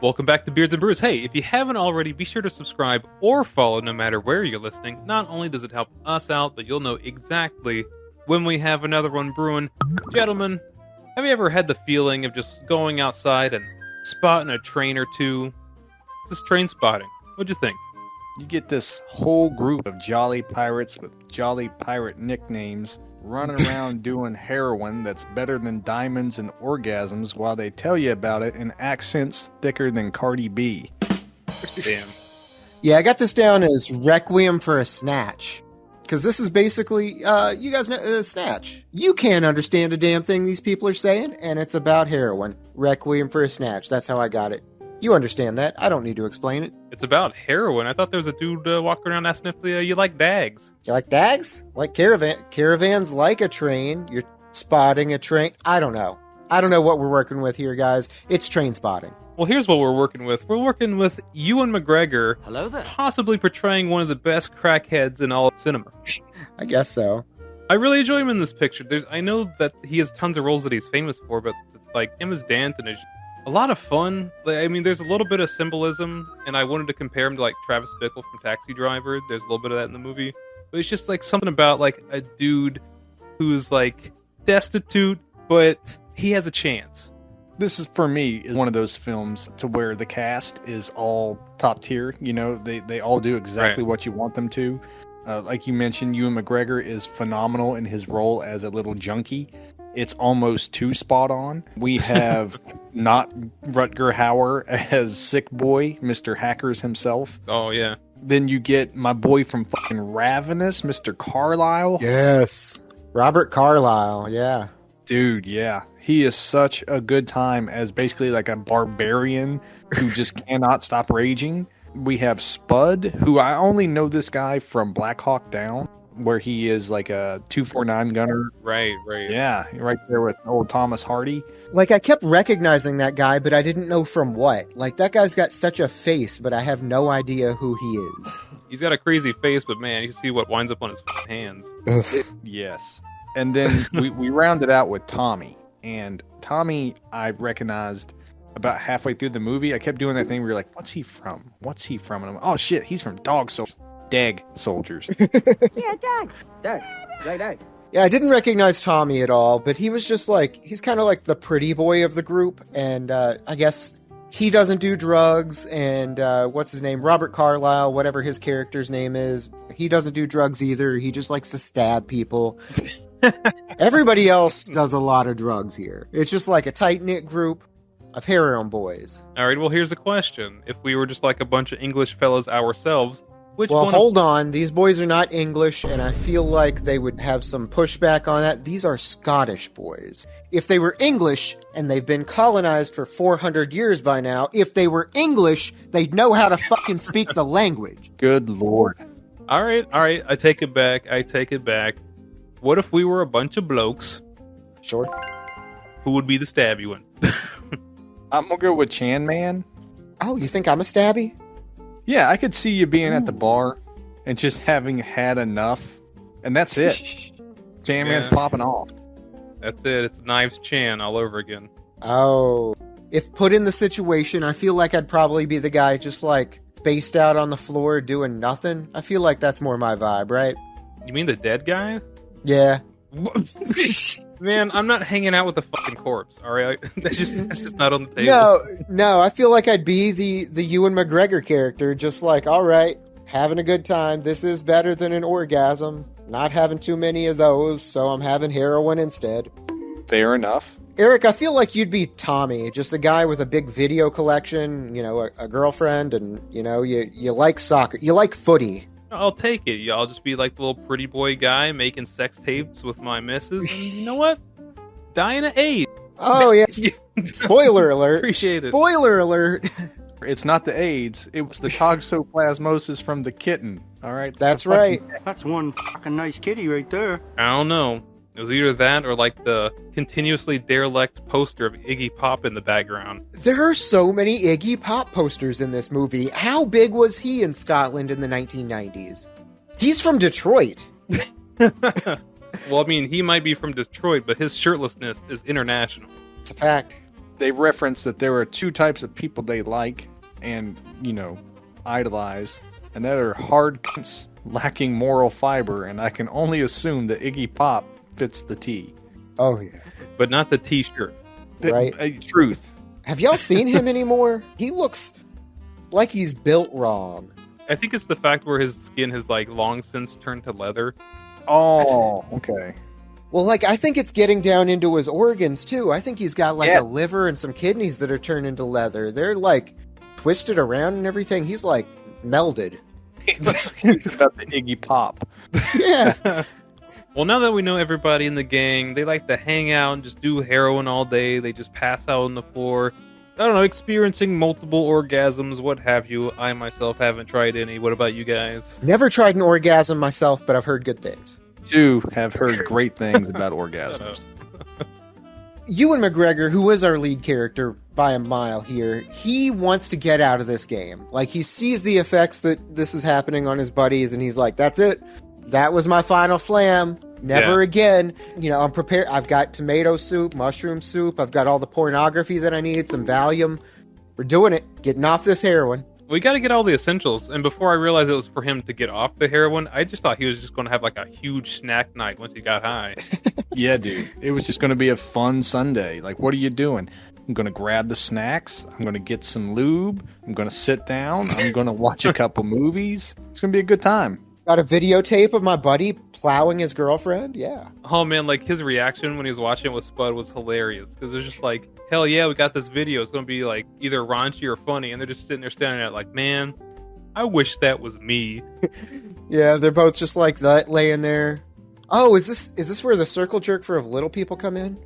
Welcome back to Beards and Brews. Hey, if you haven't already, be sure to subscribe or follow no matter where you're listening. Not only does it help us out, but you'll know exactly when we have another one brewing. Gentlemen, have you ever had the feeling of just going outside and spotting a train or two? This is train spotting. What'd you think? You get this whole group of jolly pirates with jolly pirate nicknames running around doing heroin that's better than diamonds and orgasms while they tell you about it in accents thicker than Cardi B. Damn. Yeah, I got this down as Requiem for a Snatch. Because this is basically, you guys know, Snatch. You can't understand a damn thing these people are saying, and it's about heroin. Requiem for a Snatch. That's how I got it. You understand that. I don't need to explain it. It's about heroin. I thought there was a dude walking around asking if you like dags. You like dags? Like caravans like a train. You're spotting a train. I don't know. I don't know what we're working with here, guys. It's train spotting. Well, here's what we're working with. We're working with Ewan McGregor. Hello there. Possibly portraying one of the best crackheads in all of cinema. I guess so. I really enjoy him in this picture. I know that he has tons of roles that he's famous for, but like him as Danton is a lot of fun. I mean, there's a little bit of symbolism, and I wanted to compare him to like Travis Bickle from Taxi Driver. There's a little bit of that in the movie, but it's just like something about like a dude who's like destitute, but he has a chance. This is, for me, is one of those films to where the cast is all top tier. You know, they all do exactly what you want them to. Like you mentioned, Ewan McGregor is phenomenal in his role as a little junkie. It's almost too spot on. We have not Rutger Hauer as Sick Boy, Mr. Hackers himself. Oh, yeah. Then you get my boy from fucking Ravenous, Mr. Carlyle. Yes. Robert Carlyle, yeah. Dude, yeah. He is such a good time as basically like a barbarian who just cannot stop raging. We have Spud, who I only know this guy from Black Hawk Down, where he is like a 249 gunner. Right. Yeah, right there with old Thomas Hardy. Like, I kept recognizing that guy, but I didn't know from what. Like, that guy's got such a face, but I have no idea who he is. He's got a crazy face, but man, you see what winds up on his hands. Yes. And then we rounded out with Tommy. And Tommy, I recognized about halfway through the movie. I kept doing that thing where you're like, what's he from? And I'm like, oh shit, he's from Dag Soldiers. Yeah, dogs. Dogs. Right, dogs. Yeah, I didn't recognize Tommy at all, but he was just like, he's kind of like the pretty boy of the group, and I guess he doesn't do drugs, and what's his name? Robert Carlyle, whatever his character's name is, he doesn't do drugs either. He just likes to stab people. Everybody else does a lot of drugs here. It's just like a tight-knit group of heroin boys. All right, well, here's a question. If we were just like a bunch of English fellas ourselves, Well, hold on. These boys are not English, and I feel like they would have some pushback on that. These are Scottish boys. If they were English, and they've been colonized for 400 years by now, if they were English, they'd know how to fucking speak the language. Good lord. All right. I take it back. What if we were a bunch of blokes? Sure. Who would be the stabby one? I'm gonna go with Chan Man. Oh, you think I'm a stabby? Yeah, I could see you being at the bar and just having had enough, and that's it. Chan Man's popping off. That's it. It's Knives Chan all over again. Oh. If put in the situation, I feel like I'd probably be the guy just like spaced out on the floor doing nothing. I feel like that's more my vibe, right? You mean the dead guy? Yeah. Man, I'm not hanging out with a fucking corpse, all right? That's just not on the table. No, I feel like I'd be the Ewan McGregor character, just like, all right, having a good time. This is better than an orgasm. Not having too many of those, so I'm having heroin instead. Fair enough. Eric, I feel like you'd be Tommy, just a guy with a big video collection, you know, a girlfriend, and, you know, you like soccer. You like footy. I'll take it. I'll just be like the little pretty boy guy making sex tapes with my missus. And you know what? Dying of AIDS. Oh, yeah. Spoiler alert. Appreciate it. Spoiler alert. It's not the AIDS. It was the toxoplasmosis from the kitten. All right? That's right. That's one fucking nice kitty right there. I don't know. It was either that or like the continuously derelict poster of Iggy Pop in the background. There are so many Iggy Pop posters in this movie. How big was he in Scotland in the 1990s? He's from Detroit. Well, I mean, he might be from Detroit, but his shirtlessness is international. It's a fact. They reference that there are two types of people they like and, idolize, and that are hard cunts lacking moral fiber, and I can only assume that Iggy Pop fits the T. Oh, yeah. But not the T-shirt. Right. Truth. Have y'all seen him anymore? He looks like he's built wrong. I think it's the fact where his skin has like long since turned to leather. Oh, okay. Well, I think it's getting down into his organs, too. I think he's got, a liver and some kidneys that are turned into leather. They're, twisted around and everything. He's, melded. It looks like he's about the Iggy Pop. Yeah. Well, now that we know everybody in the gang, they like to hang out and just do heroin all day. They just pass out on the floor. I don't know, experiencing multiple orgasms, what have you. I myself haven't tried any. What about you guys? Never tried an orgasm myself, but I've heard good things. Too have heard great things about orgasms. Ewan McGregor, who is our lead character by a mile here, he wants to get out of this game. He sees the effects that this is happening on his buddies, and he's like, that's it. That was my final slam. Never again. I'm prepared. I've got tomato soup, mushroom soup. I've got all the pornography that I need, some Valium. We're doing it. Getting off this heroin. We got to get all the essentials. And before I realized it was for him to get off the heroin, I just thought he was just going to have a huge snack night once he got high. Yeah, dude. It was just going to be a fun Sunday. What are you doing? I'm going to grab the snacks. I'm going to get some lube. I'm going to sit down. I'm going to watch a couple movies. It's going to be a good time. Got a videotape of my buddy plowing his girlfriend? Yeah. Oh, man, his reaction when he was watching it with Spud was hilarious. Because it was just hell yeah, we got this video. It's going to be, either raunchy or funny. And they're just sitting there staring at it man, I wish that was me. Yeah, they're both just that, laying there. Oh, is this where the circle jerk for little people come in?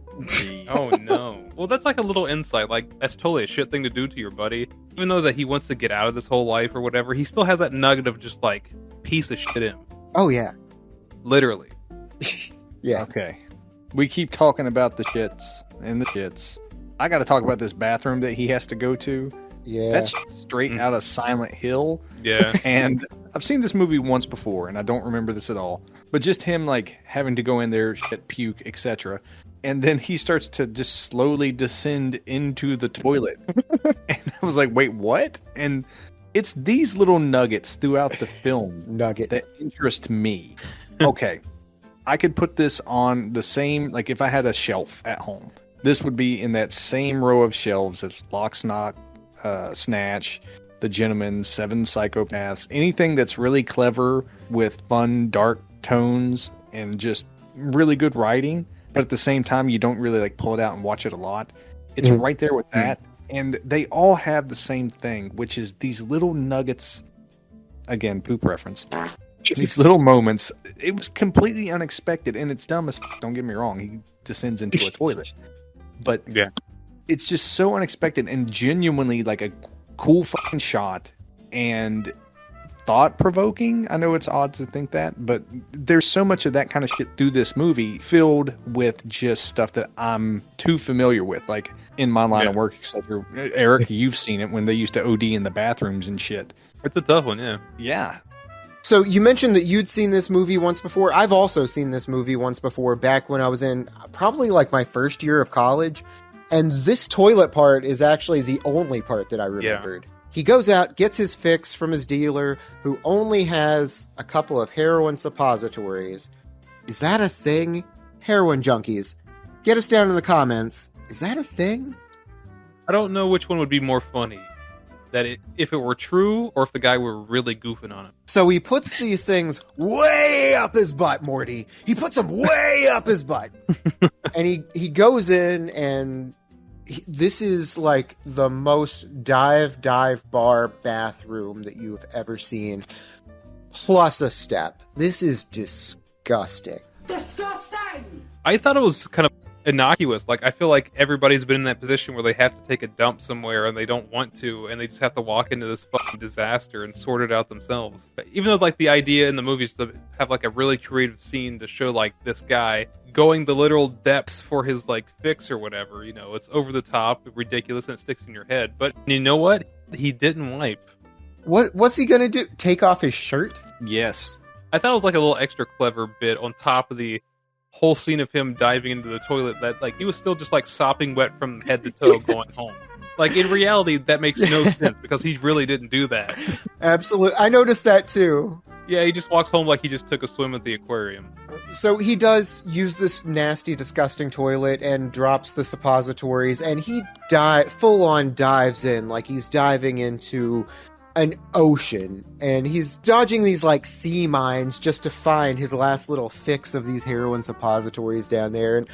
Oh, no. Well, that's a little insight. That's totally a shit thing to do to your buddy. Even though that he wants to get out of this whole life or whatever, he still has that nugget of just, piece of shit in him. Oh, yeah. Literally. Yeah. Okay. We keep talking about the shits and the shits. I got to talk about this bathroom that he has to go to. Yeah. That's straight out of Silent Hill. Yeah. And I've seen this movie once before, and I don't remember this at all. But just him, having to go in there, shit, puke, etc. And then he starts to just slowly descend into the toilet. And I was like, wait, what? And it's these little nuggets throughout the film that interest me. Okay. I could put this on the same, if I had a shelf at home, this would be in that same row of shelves as Lock, Stock, Snatch, The Gentleman, Seven Psychopaths, anything that's really clever with fun, dark tones and just really good writing, but at the same time, you don't really pull it out and watch it a lot. It's right there with that. And they all have the same thing, which is these little nuggets. Again, poop reference. These little moments. It was completely unexpected, and it's dumb as f***. Don't get me wrong. He descends into a toilet. But yeah, it's just so unexpected and genuinely a cool fucking shot and thought-provoking. I know it's odd to think that, but there's so much of that kind of shit through this movie filled with just stuff that I'm too familiar with. In my line of work, etc. Eric, you've seen it when they used to OD in the bathrooms and shit. It's a tough one, yeah. Yeah. So you mentioned that you'd seen this movie once before. I've also seen this movie once before, back when I was in probably my first year of college. And this toilet part is actually the only part that I remembered. Yeah. He goes out, gets his fix from his dealer, who only has a couple of heroin suppositories. Is that a thing? Heroin junkies, get us down in the comments. Is that a thing? I don't know which one would be more funny. If it were true, or if the guy were really goofing on him. So he puts these things way up his butt, Morty. He puts them way up his butt. And he goes in, and this is the most dive bar bathroom that you've ever seen. Plus a step. This is disgusting. Disgusting! I thought it was kind of innocuous. I feel like everybody's been in that position where they have to take a dump somewhere and they don't want to, and they just have to walk into this fucking disaster and sort it out themselves. Even though the idea in the movies to have a really creative scene to show this guy going the literal depths for his fix or whatever, it's over the top, ridiculous, and it sticks in your head. But you know what? He didn't wipe. What's he gonna do? Take off his shirt? Yes. I thought it was a little extra clever bit on top of the whole scene of him diving into the toilet that like he was still just like sopping wet from head to toe going home. Like in reality, that makes no sense because he really didn't do that. Absolutely. I noticed that too. Yeah, he just walks home like he just took a swim at the aquarium. So he does use this nasty, disgusting toilet and drops the suppositories, and he full on dives in like he's diving into an ocean, and he's dodging these like sea mines just to find his last little fix of these heroin suppositories down there. And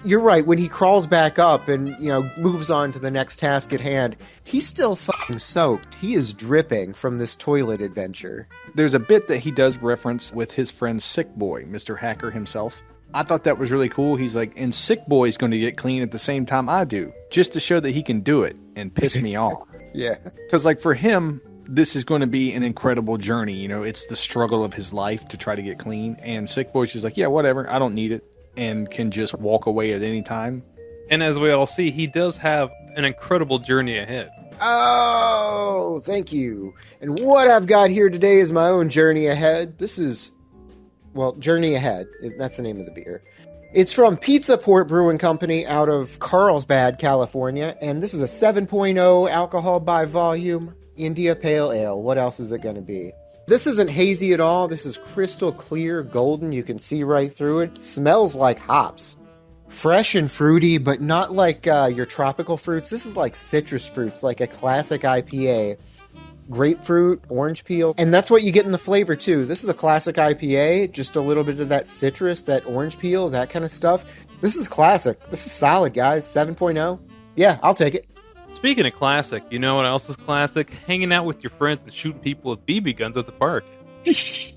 you're right, when he crawls back up and moves on to the next task at hand, he's still fucking soaked. He is dripping from this toilet adventure. There's a bit that he does reference with his friend Sick Boy, Mr. Hacker himself. I thought that was really cool. He's like, and Sick Boy's going to get clean at the same time I do, just to show that he can do it and piss me off. Yeah. Because like for him, this is going to be an incredible journey. It's the struggle of his life to try to get clean. And Sick Boy's just like, yeah, whatever. I don't need it. And can just walk away at any time. And as we all see, he does have an incredible journey ahead. Oh, thank you. And what I've got here today is my own journey ahead. This is, Journey Ahead. That's the name of the beer. It's from Pizza Port Brewing Company out of Carlsbad, California. And this is a 7.0 alcohol by volume India Pale Ale. What else is it going to be? This isn't hazy at all. This is crystal clear, golden. You can see right through it. Smells like hops. Fresh and fruity, but not like your tropical fruits. This is like citrus fruits, like a classic IPA. Grapefruit, orange peel, and that's what you get in the flavor too. This is a classic IPA, just a little bit of that citrus, that orange peel, that kind of stuff. This is classic. This is solid, guys. 7.0. Yeah, I'll take it. Speaking of classic, you know what else is classic? Hanging out with your friends and shooting people with BB guns at the park.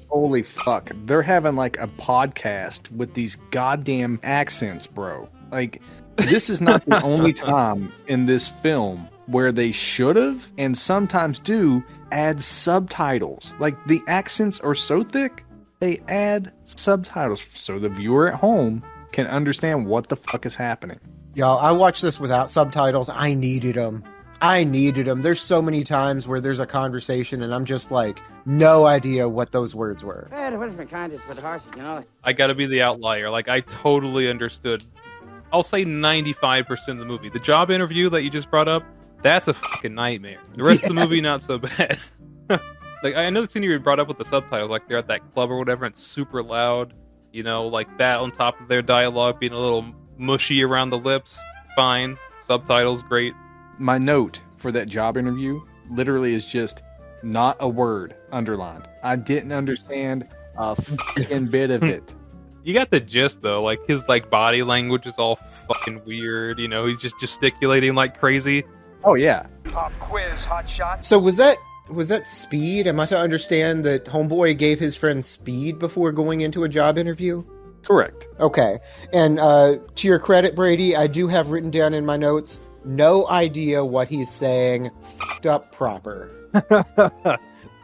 Holy fuck. They're having like a podcast with these goddamn accents, bro. Like, this is not the only time in this film where they should have, and sometimes do, add subtitles. Like, the accents are so thick, they add subtitles so the viewer at home can understand what the fuck is happening. Y'all, I watched this without subtitles. I needed them. There's so many times where there's a conversation and I'm just like, no idea what those words were. Hey, what is my kindness for the horses, I gotta be the outlier. Like, I totally understood. I'll say 95% of the movie. The job interview that you just brought up, that's a fucking nightmare. The rest of the movie, not so bad. Like, I know the scene you brought up with the subtitles, like they're at that club or whatever, and it's super loud, like that on top of their dialogue being a little mushy around the lips. Fine. Subtitles, great. My note for that job interview literally is just not a word underlined. I didn't understand a fucking bit of it. You got the gist, though. Like, his body language is all fucking weird. He's just gesticulating like crazy. Oh, yeah. Pop quiz, hot shot. So was that speed? Am I to understand that Homeboy gave his friend speed before going into a job interview? Correct. Okay. And to your credit, Brady, I do have written down in my notes, no idea what he's saying. Fucked up proper.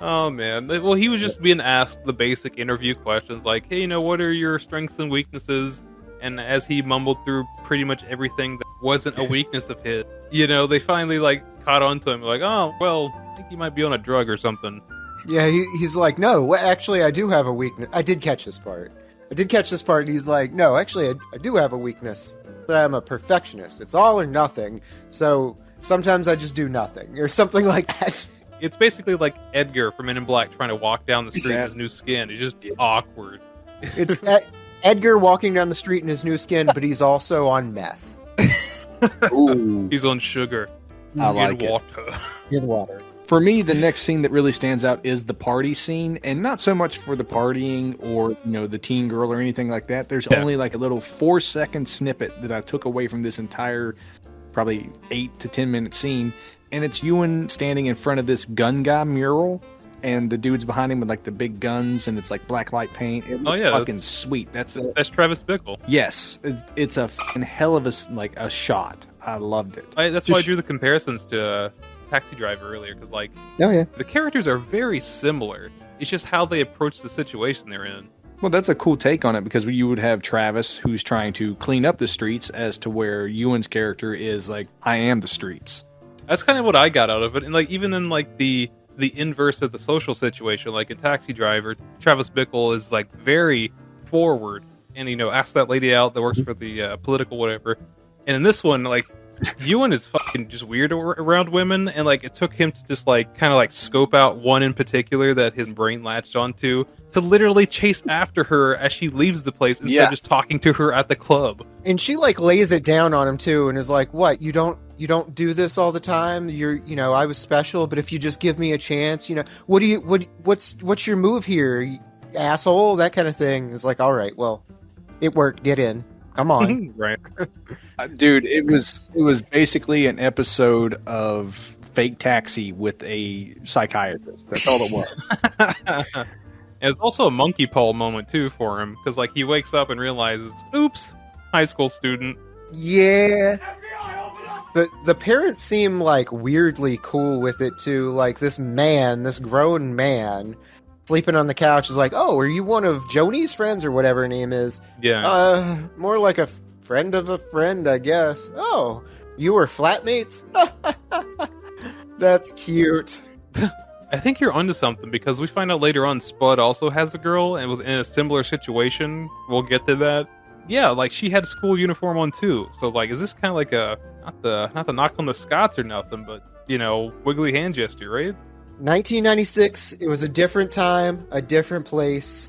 Oh, man. Well, he was just being asked the basic interview questions like, hey, what are your strengths and weaknesses? And as he mumbled through pretty much everything that wasn't a weakness of his, they finally, caught on to him. Like, oh, well, I think he might be on a drug or something. Yeah, he's like, no, well, actually, I do have a weakness. I did catch this part. And he's like, no, actually, I do have a weakness. That I'm a perfectionist. It's all or nothing. So sometimes I just do nothing. Or something like that. It's basically like Edgar from Men in Black trying to walk down the street in his new skin. It's just awkward. It's Edgar walking down the street in his new skin, but he's also on meth. Ooh. He's on sugar. I like water. In water. For me, the next scene that really stands out is the party scene, and not so much for the partying or, the teen girl or anything like that. There's only like a little 4-second snippet that I took away from this entire probably 8 to 10 minute scene, and it's Ewan standing in front of this gun guy mural, and the dude's behind him with like the big guns, and it's like black light paint. It's fucking sweet. That's Travis Bickle. Yes, it's a fucking hell of a shot. I loved it. That's why I drew the comparisons to Taxi Driver earlier, because the characters are very similar. It's just how they approach the situation they're in. Well, that's a cool take on it, because you would have Travis who's trying to clean up the streets, as to where Ewan's character is like, I am the streets. That's kind of what I got out of it. And even in the inverse of the social situation, like in Taxi Driver, Travis Bickle is very forward and asks that lady out that works for the political whatever. And in this one, like, Ewan is fucking just weird around women, and like it took him to just like kind of like scope out one in particular that his brain latched onto to literally chase after her as she leaves the place instead of just talking to her at the club. And she like lays it down on him too, and is like, "What? You don't do this all the time. I was special, but if you just give me a chance, what's your move here, you asshole?" That kind of thing. Is like, all right, well, it worked. Get in. Come on. Right. Dude, it was basically an episode of Fake Taxi with a psychiatrist. That's all it was. And it's also a monkey paw moment too for him, because like he wakes up and realizes, oops, high school student. Yeah. The parents seem like weirdly cool with it too. Like this grown man sleeping on the couch is like, "Oh, are you one of Joni's friends or whatever her name is?" Yeah. More like a friend of a friend, I guess. "Oh, you were flatmates?" That's cute. I think you're onto something, because we find out later on Spud also has a girl, and in a similar situation. We'll get to that. Yeah, like she had school uniform on too. So like, is this kind of like a not to knock on the Scots or nothing, but wiggly hand gesture, right? 1996. It was a different time, a different place.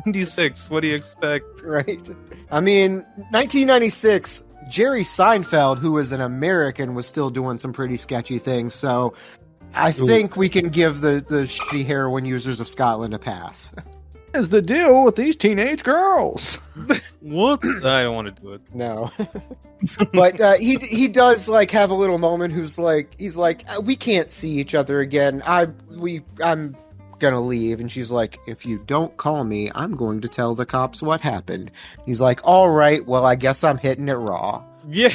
96. What do you expect? Right. I mean, 1996. Jerry Seinfeld, who was an American, was still doing some pretty sketchy things. So I think we can give the shitty heroin users of Scotland a pass. Is the deal with these teenage girls? What? I don't want to do it. No. But he does like have a little moment. He's like, "We can't see each other again. I'm gonna leave." And she's like, "If you don't call me, I'm going to tell the cops what happened." He's like, "All right, well, I guess I'm hitting it raw." Yeah.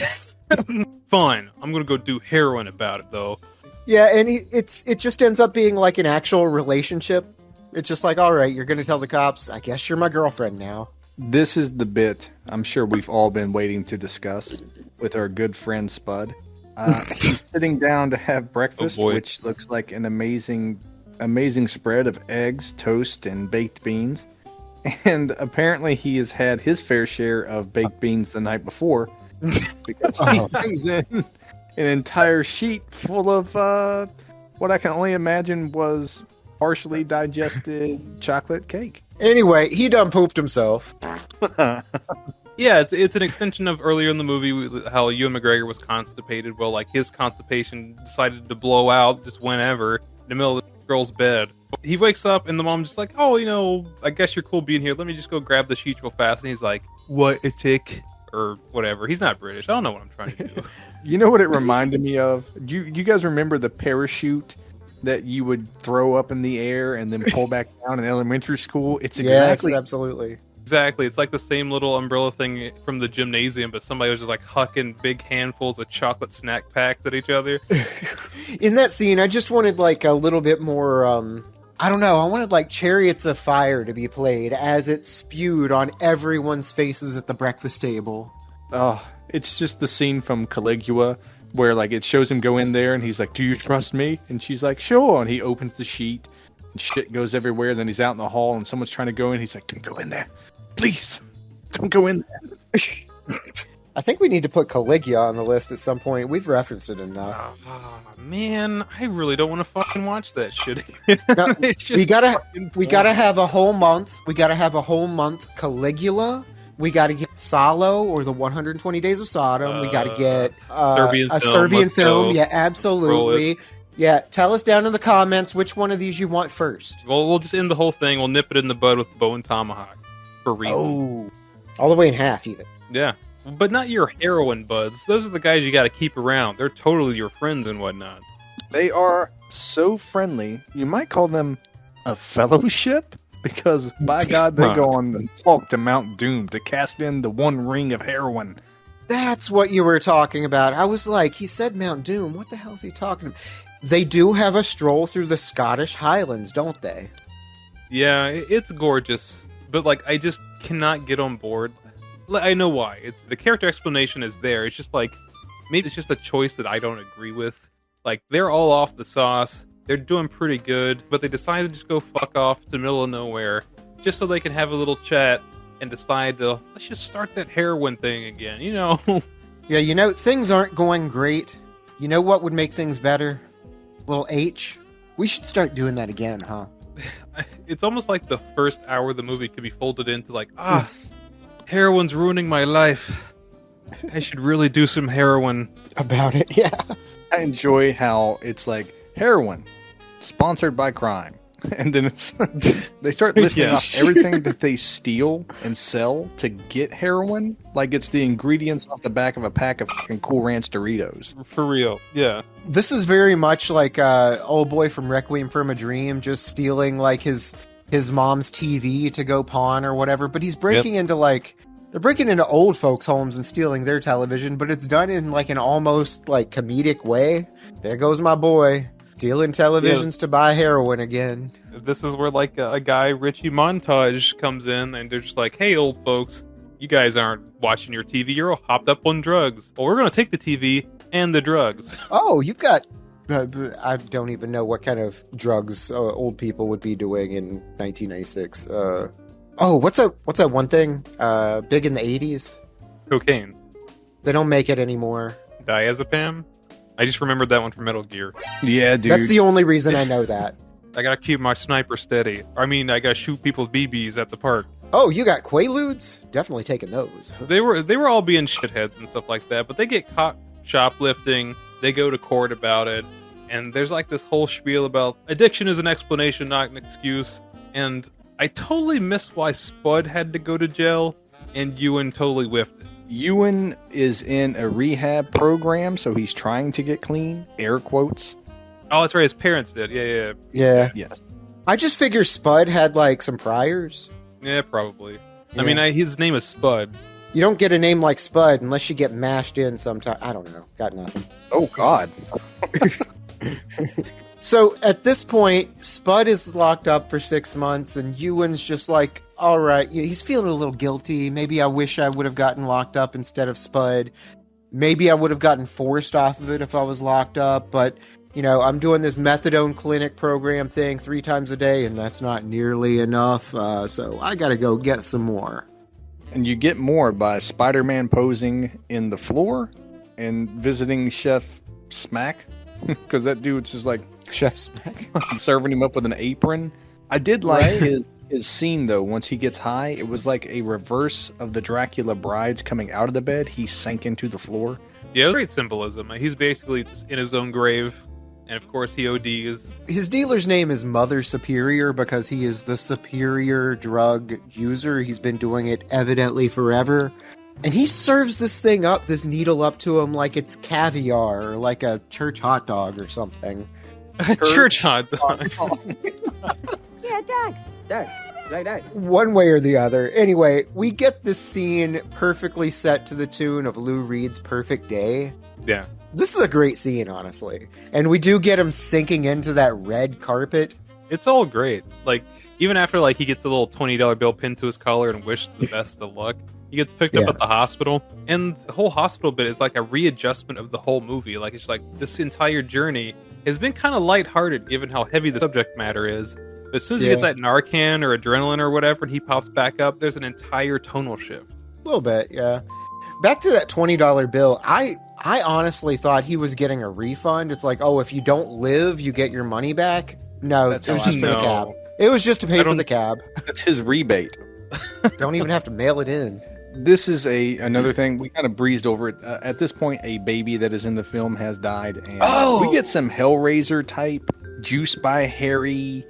Fine. I'm gonna go do heroin about it though. Yeah, and it just ends up being like an actual relationship. It's just like, all right, you're going to tell the cops, I guess you're my girlfriend now. This is the bit I'm sure we've all been waiting to discuss with our good friend Spud. He's sitting down to have breakfast, which looks like an amazing spread of eggs, toast, and baked beans. And apparently he has had his fair share of baked beans the night before, because he brings in an entire sheet full of what I can only imagine was partially digested chocolate cake. Anyway, he done pooped himself. Yeah, it's an extension of earlier in the movie how Ewan McGregor was constipated. Well, like his constipation decided to blow out just whenever in the middle of the girl's bed. He wakes up and the mom's just like, "Oh, I guess you're cool being here. Let me just go grab the sheets real fast." And he's like, "What a tick." Or whatever. He's not British. I don't know what I'm trying to do. You know what it reminded me of? You guys remember the parachute that you would throw up in the air and then pull back down in elementary school? It's exactly... Yes, absolutely. Exactly. It's like the same little umbrella thing from the gymnasium, but somebody was just like hucking big handfuls of chocolate snack packs at each other. In that scene, I just wanted like a little bit more, I don't know, I wanted like Chariots of Fire to be played as it spewed on everyone's faces at the breakfast table. Oh, it's just the scene from Caligula where like it shows him go in there and he's like, "Do you trust me?" And she's like, "Sure." And he opens the sheet and shit goes everywhere. Then he's out in the hall and someone's trying to go in. He's like, "Don't go in there. Please. Don't go in there." I think we need to put Caligula on the list at some point. We've referenced it enough. Oh, man, I really don't want to fucking watch that shit. No, we gotta have a whole month. We gotta have a whole month Caligula. We gotta get Salo or the 120 Days of Sodom. We gotta get Serbian film. Yeah, absolutely. Yeah, tell us down in the comments which one of these you want first. Well, we'll just end the whole thing. We'll nip it in the bud with bow and tomahawk for reason. Oh, all the way in half, even. Yeah. But not your heroin buds. Those are the guys you got to keep around. They're totally your friends and whatnot. They are so friendly. You might call them a fellowship, because by God, they go on the talk to Mount Doom to cast in the one ring of heroin. That's what you were talking about. I was like, he said Mount Doom. What the hell is he talking about? They do have a stroll through the Scottish Highlands, don't they? Yeah, it's gorgeous. But like, I just cannot get on board. I know why. It's the character explanation is there. It's just like, maybe it's just a choice that I don't agree with. Like, they're all off the sauce. They're doing pretty good, but they decided to just go fuck off to the middle of nowhere just so they can have a little chat and decide to, let's just start that heroin thing again, you know? Yeah, things aren't going great. You know what would make things better? Little H. We should start doing that again, huh? It's almost like the first hour of the movie could be folded into like, heroin's ruining my life. I should really do some heroin. About it, yeah. I enjoy how it's like heroin, sponsored by crime. And then they start listing off everything that they steal and sell to get heroin. Like it's the ingredients off the back of a pack of fucking Cool Ranch Doritos. For real, yeah. This is very much like old boy from Requiem for a Dream, just stealing like his mom's TV to go pawn or whatever. But he's breaking into they're breaking into old folks' homes and stealing their television, but it's done in like an almost like comedic way. There goes my boy. Stealing televisions to buy heroin again. This is where like a guy Richie Montage comes in and they're just like, hey old folks, you guys aren't watching your TV, you're all hopped up on drugs. Well, we're going to take the TV and the drugs. Oh, you've got... I don't even know what kind of drugs old people would be doing in 1996. What's that one thing big in the 80s? Cocaine. They don't make it anymore. Diazepam? I just remembered that one from Metal Gear. Yeah, dude. That's the only reason I know that. I gotta keep my sniper steady. I gotta shoot people with BBs at the park. Oh, you got Quaaludes? Definitely taking those. They were all being shitheads and stuff like that, but they get caught shoplifting, they go to court about it, and there's like this whole spiel about addiction is an explanation, not an excuse, and I totally missed why Spud had to go to jail, and Ewan totally whiffed it. Ewan is in a rehab program, so he's trying to get clean. Air quotes. Oh, that's right. His parents did. Yeah. Yes. I just figure Spud had like some priors. Yeah, probably. Yeah. His name is Spud. You don't get a name like Spud unless you get mashed in sometime. I don't know. Got nothing. Oh, God. So at this point, Spud is locked up for 6 months, and Ewan's just like, all right, he's feeling a little guilty. Maybe I wish I would have gotten locked up instead of Spud. Maybe I would have gotten forced off of it if I was locked up, but, I'm doing this methadone clinic program thing 3 times a day, and that's not nearly enough, so I gotta go get some more. And you get more by Spider-Man posing in the floor and visiting Chef Smack, because that dude's just like... Chef Smack. Serving him up with an apron. I did like his scene, though. Once he gets high, it was like a reverse of the Dracula brides coming out of the bed. He sank into the floor. Yeah, great symbolism. He's basically just in his own grave, and of course he ODs. His dealer's name is Mother Superior because he is the superior drug user. He's been doing it evidently forever. And he serves this needle up to him like it's caviar or like a church hot dog or something. A church hot dog. Yeah, Dax. Dax. Like that. One way or the other. Anyway, we get this scene perfectly set to the tune of Lou Reed's Perfect Day. Yeah. This is a great scene, honestly. And we do get him sinking into that red carpet. It's all great. Like, even after he gets a little $20 bill pinned to his collar and wished the best of luck, he gets picked up at the hospital. And the whole hospital bit is like a readjustment of the whole movie. Like, it's like this entire journey has been kind of lighthearted given how heavy the subject matter is. But as soon as he gets that Narcan or adrenaline or whatever and he pops back up, there's an entire tonal shift. A little bit, yeah. Back to that $20 bill, I honestly thought he was getting a refund. It's like, oh, if you don't live, you get your money back. No, it was just for the cab. It was just to pay for the cab. That's his rebate. Don't even have to mail it in. This is another thing. We kind of breezed over it. At this point, a baby that is in the film has died. And we get some Hellraiser type, Juice by Harry,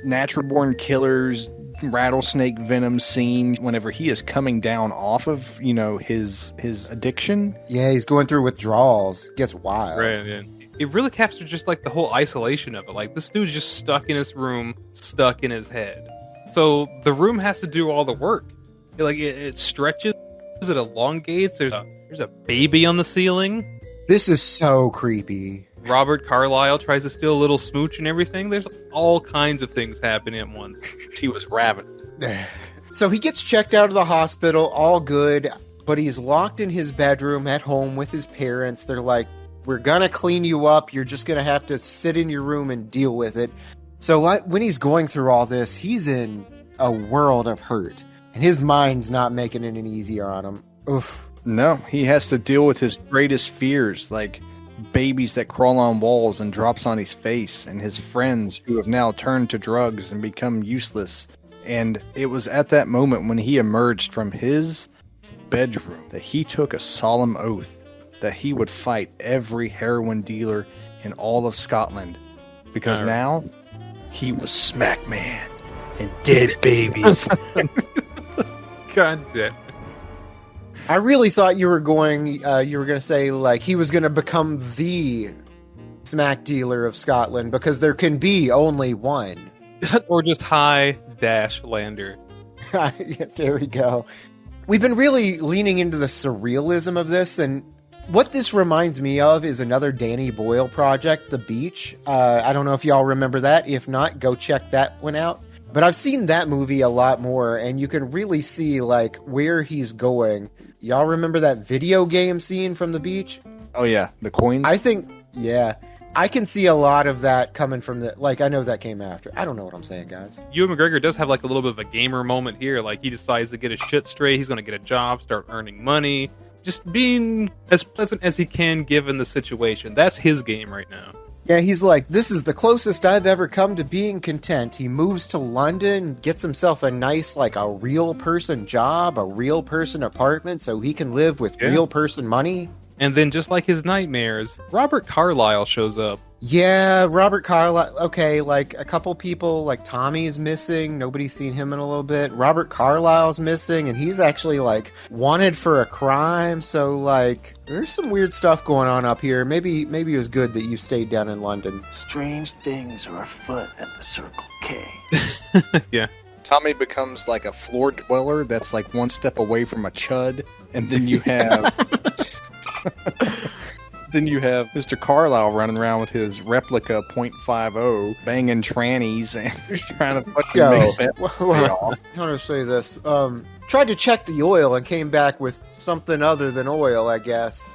natural born killers, rattlesnake venom scene whenever he is coming down off of, his addiction. Yeah, he's going through withdrawals. Gets wild. Right, yeah. It really captures just like the whole isolation of it. Like, this dude's just stuck in his room, stuck in his head. So the room has to do all the work. It stretches, it elongates. There's a baby on the ceiling. This is so creepy. Robert Carlyle tries to steal a little smooch and everything. There's all kinds of things happening at once. He was ravenous. So he gets checked out of the hospital, all good, but he's locked in his bedroom at home with his parents. They're like, we're gonna clean you up. You're just gonna have to sit in your room and deal with it. So when he's going through all this, he's in a world of hurt. And his mind's not making it any easier on him. Oof. No, he has to deal with his greatest fears, like babies that crawl on walls and drops on his face, and his friends who have now turned to drugs and become useless. And it was at that moment when he emerged from his bedroom that he took a solemn oath that he would fight every heroin dealer in all of Scotland, because now he was smack man and dead babies. God damn. I really thought you were going to say, like, he was going to become the smack dealer of Scotland, because there can be only one. Or just high dash lander. Yeah, there we go. We've been really leaning into the surrealism of this, and what this reminds me of is another Danny Boyle project, The Beach. I don't know if y'all remember that. If not, go check that one out. But I've seen that movie a lot more, and you can really see, like, where he's going. Y'all remember that video game scene from The Beach? Oh yeah, the coins? I think, yeah. I can see a lot of that coming from the, like, I know that came after. I don't know what I'm saying, guys. Ewan McGregor does have like a little bit of a gamer moment here. Like, he decides to get his shit straight. He's going to get a job, start earning money, just being as pleasant as he can given the situation. That's his game right now. Yeah, he's like, this is the closest I've ever come to being content. He moves to London, gets himself a nice, like, a real person job, a real person apartment, so he can live with real person money. And then, just like his nightmares, Robert Carlyle shows up. Yeah, Robert Carlyle. Okay, like, a couple people, like, Tommy's missing. Nobody's seen him in a little bit. Robert Carlyle's missing, and he's actually, like, wanted for a crime. So, like, there's some weird stuff going on up here. Maybe it was good that you stayed down in London. Strange things are afoot at the Circle K. Yeah. Tommy becomes like a floor dweller that's like one step away from a chud, and then you have... Then you have Mr. Carlyle running around with his replica .50, banging trannies and trying to fucking make that pay off. How do I say this? Tried to check the oil and came back with something other than oil, I guess.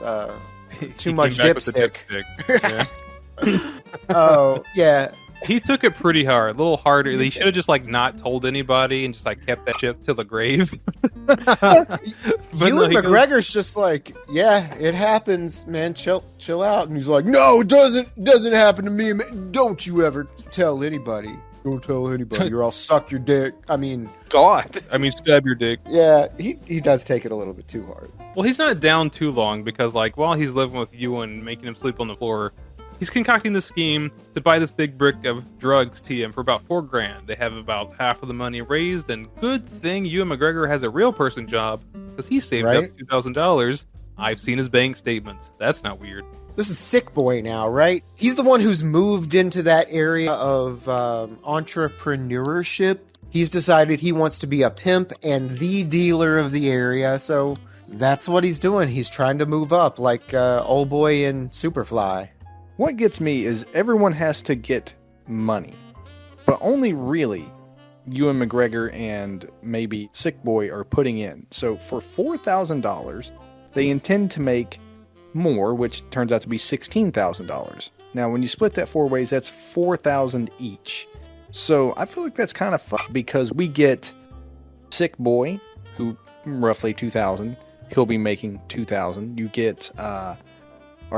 Too much dipstick. Yeah. Oh, yeah. He took it pretty hard, a little harder. He should have just like not told anybody and just like kept that shit to the grave. Ewan McGregor's just like, yeah, it happens, man. Chill out. And he's like, no, it doesn't happen to me. Man. Don't you ever tell anybody. Don't tell anybody, or I'll suck your dick. I mean, God. Stab your dick. Yeah, he does take it a little bit too hard. Well, he's not down too long because, like, while he's living with Ewan, making him sleep on the floor, he's concocting this scheme to buy this big brick of drugs to him for about $4,000. They have about half of the money raised, and good thing Ewan McGregor has a real person job because he saved up $2,000. I've seen his bank statements. That's not weird. This is Sick Boy now, right? He's the one who's moved into that area of entrepreneurship. He's decided he wants to be a pimp and the dealer of the area, so that's what he's doing. He's trying to move up like old boy in Superfly. What gets me is everyone has to get money, but only really Ewan McGregor and maybe Sick Boy are putting in. So for $4,000, they intend to make more, which turns out to be $16,000. Now, when you split that four ways, that's $4,000 each. So I feel like that's kind of fun because we get Sick Boy, who roughly $2,000. He'll be making $2,000. You get our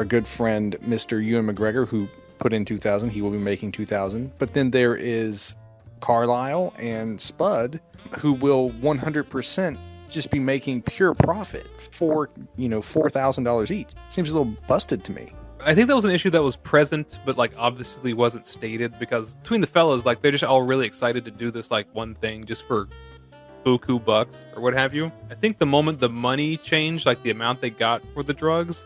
good friend Mr. Ewan McGregor, who put in $2,000. He will be making $2,000. But then there is Carlyle and Spud, who will 100% just be making pure profit for, $4,000 each. Seems a little busted to me. I think that was an issue that was present, but like obviously wasn't stated, because between the fellas, like they're just all really excited to do this like one thing just for buku bucks or what have you. I think the moment the money changed, like the amount they got for the drugs,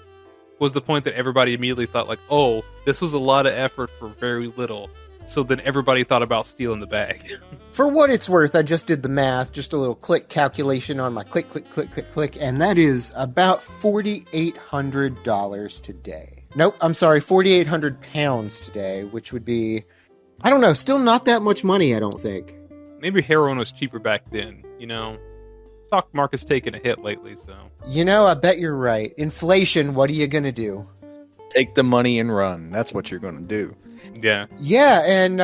was the point that everybody immediately thought like, oh, this was a lot of effort for very little. So then everybody thought about stealing the bag. For what it's worth, I just did the math, just a little click calculation on my click, and that is about $4,800 today. Nope, I'm sorry, 4,800 pounds today, which would be, I don't know, still not that much money, I don't think. Maybe heroin was cheaper back then, Stock market's taken a hit lately, so. I bet you're right. Inflation, what are you gonna do? Take the money and run. That's what you're gonna do. Yeah. Yeah, and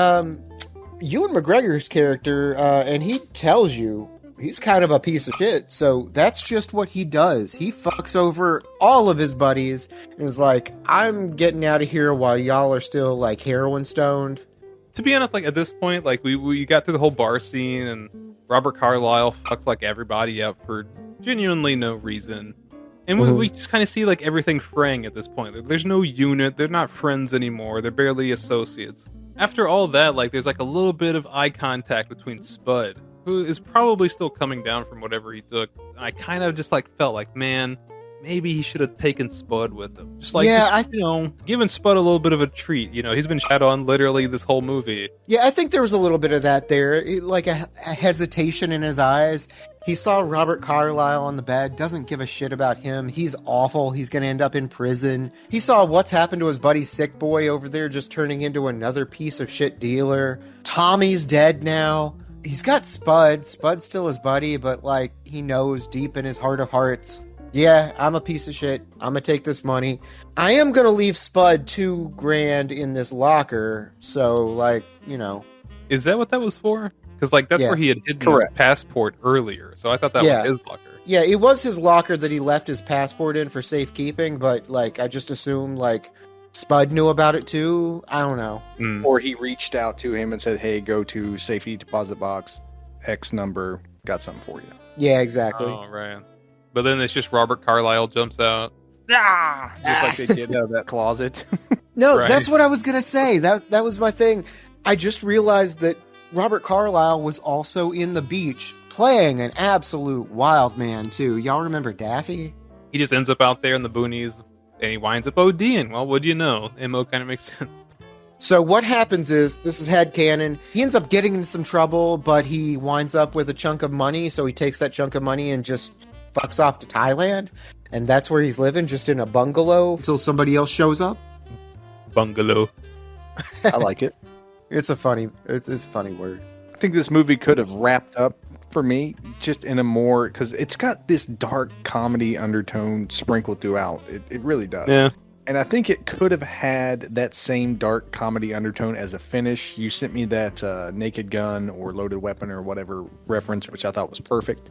Ewan McGregor's character, and he tells you he's kind of a piece of shit. So that's just what he does. He fucks over all of his buddies and is like, I'm getting out of here while y'all are still like heroin stoned. To be honest, like at this point, like we got through the whole bar scene and Robert Carlyle fucks like everybody up for genuinely no reason. And we just kind of see like everything fraying at this point. There's no unit. They're not friends anymore. They're barely associates. After all that, like there's like a little bit of eye contact between Spud, who is probably still coming down from whatever he took. And I kind of just like felt like, man, maybe he should have taken Spud with him. Just like, giving Spud a little bit of a treat. You know, he's been shat on literally this whole movie. Yeah, I think there was a little bit of that there, like a hesitation in his eyes. He saw Robert Carlyle on the bed, doesn't give a shit about him. He's awful. He's going to end up in prison. He saw what's happened to his buddy Sick Boy over there just turning into another piece of shit dealer. Tommy's dead now. He's got Spud. Spud's still his buddy, but like he knows deep in his heart of hearts, yeah, I'm a piece of shit. I'm going to take this money. I am going to leave Spud $2,000 in this locker. So like, you know. Is that what that was for? Because, like, that's where he had hidden his passport earlier. So I thought that was his locker. Yeah, it was his locker that he left his passport in for safekeeping. But, like, I just assumed, like, Spud knew about it, too. I don't know. Or he reached out to him and said, hey, go to safety deposit box, X number, got something for you. Yeah, exactly. Oh, right. But then it's just Robert Carlyle jumps out. Just like they did out of that closet. No, that's what I was going to say. That was my thing. I just realized that Robert Carlyle was also in The Beach playing an absolute wild man, too. Y'all remember Daffy? He just ends up out there in the boonies, and he winds up ODing. Well, what do you know? MO kind of makes sense. So what happens is, this is headcanon, he ends up getting into some trouble, but he winds up with a chunk of money, so he takes that chunk of money and just fucks off to Thailand, and that's where he's living, just in a bungalow, until somebody else shows up. Bungalow. I like it. It's a funny word. I think this movie could have wrapped up for me just in a more, because it's got this dark comedy undertone sprinkled throughout. It really does. Yeah. And I think it could have had that same dark comedy undertone as a finish. You sent me that Naked Gun or Loaded Weapon or whatever reference, which I thought was perfect.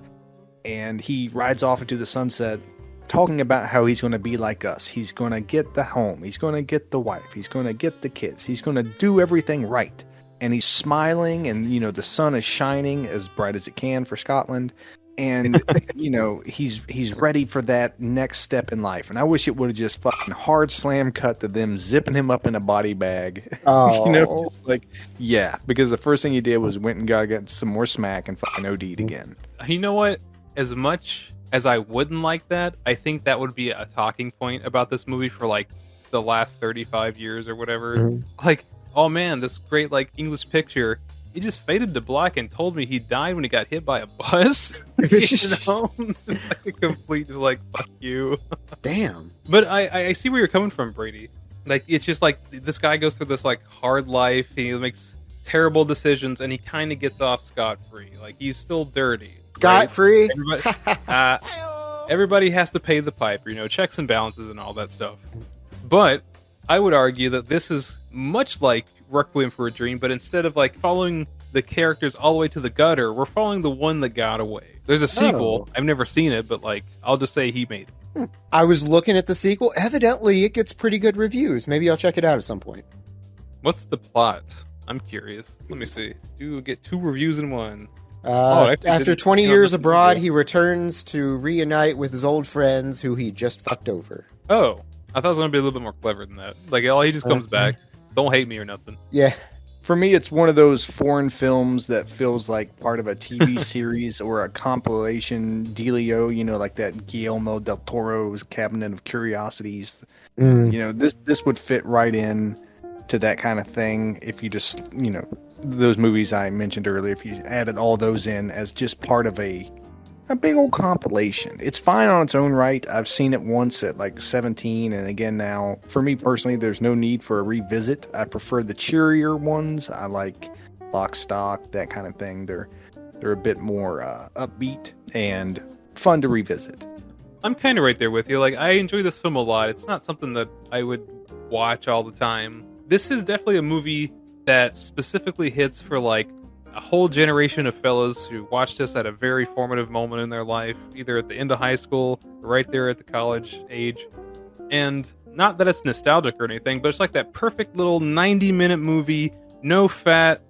And he rides off into the sunset talking about how he's going to be like us. He's going to get the home. He's going to get the wife. He's going to get the kids. He's going to do everything right. And he's smiling, and, you know, the sun is shining as bright as it can for Scotland. And, you know, he's ready for that next step in life. And I wish it would have just fucking hard slam cut to them zipping him up in a body bag. Oh. You know, just like, yeah. Because the first thing he did was went and got some more smack and fucking OD'd again. You know what? As much as I wouldn't like that, I think that would be a talking point about this movie for like the last 35 years or whatever. Mm-hmm. Like, oh man, this great like English picture, he just faded to black and told me he died when he got hit by a bus. You know? Just like a complete, just like, fuck you. Damn. But I see where you're coming from, Brady. Like, it's just like this guy goes through this like hard life, he makes terrible decisions, and he kind of gets off scot-free. Like, he's still dirty. Scot-free? Everybody has to pay the piper, you know, checks and balances and all that stuff. But I would argue that this is much like Requiem for a Dream, but instead of like following the characters all the way to the gutter, we're following the one that got away. There's a sequel. I've never seen it, but like, I'll just say he made it. I was looking at the sequel. Evidently, it gets pretty good reviews. Maybe I'll check it out at some point. What's the plot? I'm curious. Let me see. Do get 2 reviews in one. After 20 years abroad, he returns to reunite with his old friends who he just fucked over. Oh, I thought it was going to be a little bit more clever than that. Like, he just comes back. Don't hate me or nothing. Yeah. For me, it's one of those foreign films that feels like part of a TV series or a compilation dealio, you know, like that Guillermo del Toro's Cabinet of Curiosities. You know, this would fit right in to that kind of thing if you just, you know, those movies I mentioned earlier, if you added all those in as just part of a big old compilation. It's fine on its own right. I've seen it once at like 17, and again now. For me personally, there's no need for a revisit. I prefer the cheerier ones. I like Lock, Stock, that kind of thing. They're a bit more upbeat and fun to revisit. I'm kind of right there with you. Like, I enjoy this film a lot. It's not something that I would watch all the time. This is definitely a movie that specifically hits for like a whole generation of fellas who watched us at a very formative moment in their life, either at the end of high school or right there at the college age. And not that it's nostalgic or anything, but it's like that perfect little 90-minute movie, no fat,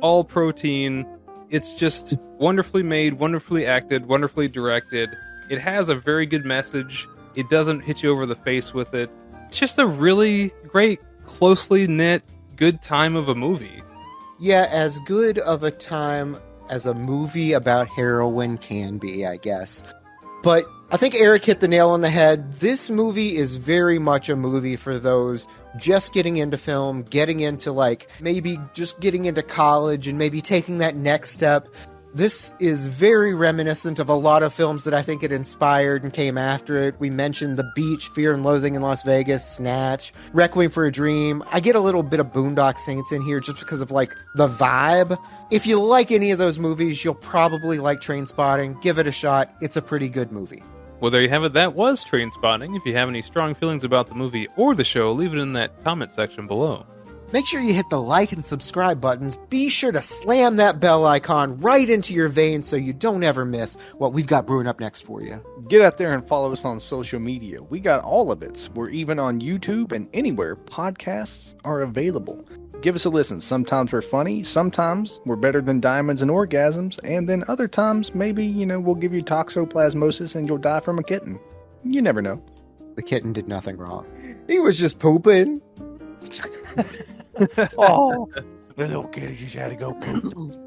all protein. It's just wonderfully made, wonderfully acted, wonderfully directed. It has a very good message. It doesn't hit you over the face with it. It's just a really great, closely knit, good time of a movie. Yeah, as good of a time as a movie about heroin can be, I guess. But I think Eric hit the nail on the head. This movie is very much a movie for those just getting into film, getting into like maybe just getting into college and maybe taking that next step. This is very reminiscent of a lot of films that I think it inspired and came after it. We mentioned The Beach, Fear and Loathing in Las Vegas, Snatch, Requiem for a Dream. I get a little bit of Boondock Saints in here just because of like the vibe. If you like any of those movies, you'll probably like TRAINSPOTTIng. Give it a shot. It's a pretty good movie. Well, there you have it. That was TRAINSPOTTIng. If you have any strong feelings about the movie or the show, leave it in that comment section below. Make sure you hit the like and subscribe buttons. Be sure to slam that bell icon right into your veins so you don't ever miss what we've got brewing up next for you. Get out there and follow us on social media. We got all of it. We're even on YouTube and anywhere podcasts are available. Give us a listen. Sometimes we're funny. Sometimes we're better than diamonds and orgasms. And then other times, maybe, we'll give you toxoplasmosis and you'll die from a kitten. You never know. The kitten did nothing wrong. He was just pooping. Oh, the little kitty just had to go poop.